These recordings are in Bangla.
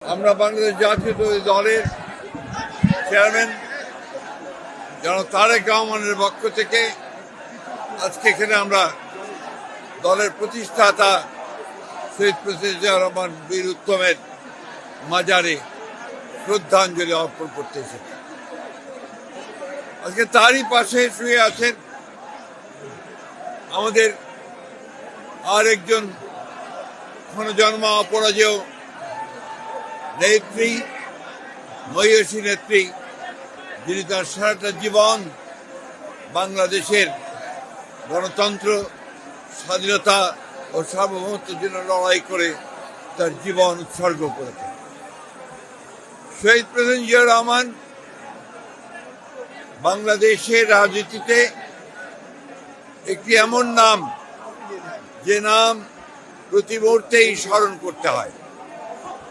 আমরা বাংলাদেশ জাতীয় দলের চেয়ারম্যান জনাব তারেক রহমানের পক্ষ থেকে আজকে এখানে আমরা দলের প্রতিষ্ঠাতা শহীদ প্রেসিডেন্ট জিয়াউর রহমান বীর উত্তমের মাজারে শ্রদ্ধাঞ্জলি অর্পণ করতে এসেছি। আজকে তারই পাশে শুয়ে আছেন আমাদের আর একজন জন্ম অপরাজেয় নেত্রী, মহিষী নেত্রী, যিনি তার সারাটা জীবন বাংলাদেশের গণতন্ত্র, স্বাধীনতা ও সার্বভৌমত্বের জন্য লড়াই করে তার জীবন উৎসর্গ করেছেন। শহীদ প্রেসিডেন্ট জিয়াউর রহমান বাংলাদেশের রাজনীতিতে একটি এমন নাম, যে নাম প্রতি মুহূর্তেই স্মরণ করতে হয়।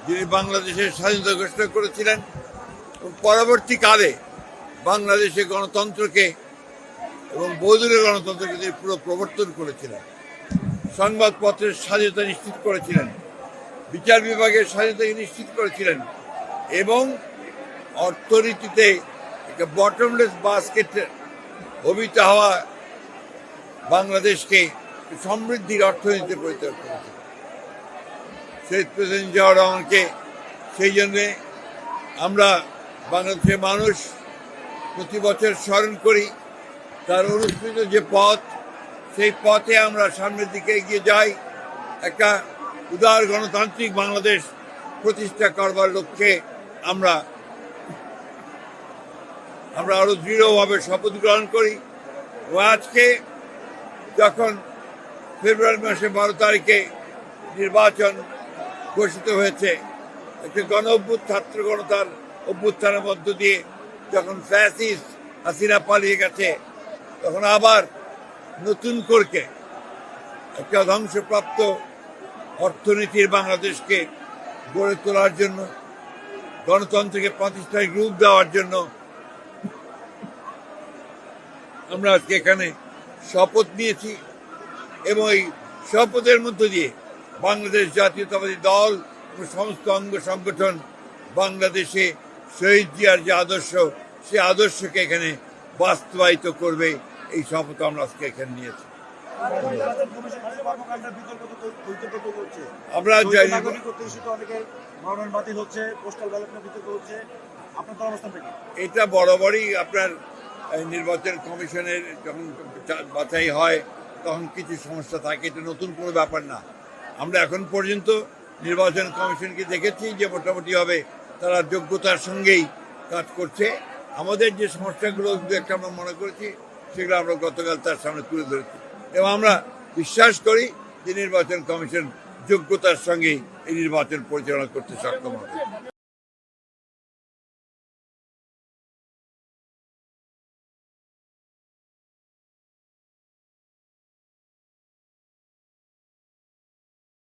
যিনি বাংলাদেশের স্বাধীনতা ঘোষণা করেছিলেন এবং পরবর্তীকালে বাংলাদেশে গণতন্ত্রকে এবং বহুদলীয় গণতন্ত্রকে তিনি পুরো প্রবর্তন করেছিলেন। সংবাদপত্রের স্বাধীনতা নিশ্চিত করেছিলেন, বিচার বিভাগের স্বাধীনতা নিশ্চিত করেছিলেন এবং অর্থনীতিতে একটা বটমলেস বাস্কেটে অভিত হওয়া বাংলাদেশকে সমৃদ্ধির অর্থনীতিতে পরিণত করেছিলেন। শহীদ প্রেসিডেন্ট জিয়াউর রহমানকে সেই জন্যে আমরা বাংলাদেশের মানুষ প্রতি বছর স্মরণ করি। তার অনুসৃত যে পথ, সেই পথে আমরা সামনের দিকে এগিয়ে যাই। একটা উদার গণতান্ত্রিক বাংলাদেশ প্রতিষ্ঠা করবার লক্ষ্যে আমরা আরো দৃঢ়ভাবে শপথ গ্রহণ করি। ও আজকে যখন ফেব্রুয়ারি মাসে 12 তারিখে নির্বাচন ঘোষিত হয়েছে, একটি ছাত্র গণতার অভ্যুত্থানের মধ্য দিয়ে যখন ফ্যাসিস্ট হাসিনা পালিয়ে গেছে, তখন আবার নতুন করে একটা ধ্বংসপ্রাপ্ত অর্থনীতির বাংলাদেশকে গড়ে তোলার জন্য, গণতন্ত্রকে প্রাতিষ্ঠানিক রূপ দেওয়ার জন্য আমরা আজকে এখানে শপথ নিয়েছি। এবং এই শপথের মধ্য দিয়ে বাংলাদেশ জাতীয়তাবাদী দল ও সমস্ত অঙ্গ সংগঠন বাংলাদেশে শহীদ জিয়ার যে আদর্শ, সে আদর্শকে এখানে বাস্তবায়িত করবে। এই শপথ আমরা আজকে এখানে নিয়েছি। আমরা এটা বরাবরই আপনার নির্বাচন কমিশনের যখন বাছাই হয় তখন কিছু সমস্যা থাকে, এটা নতুন কোনো ব্যাপার না। আমরা এখন পর্যন্ত নির্বাচন কমিশনকে দেখেছি যে মোটামুটিভাবে তারা যোগ্যতার সঙ্গেই কাজ করছে। আমাদের যে সমস্যাগুলো একটা আমরা মনে করেছি, সেগুলো আমরা গতকাল তার সামনে তুলে ধরেছি এবং আমরা বিশ্বাস করি যে নির্বাচন কমিশন যোগ্যতার সঙ্গেই এই নির্বাচন পরিচালনা করতে সক্ষম হবে।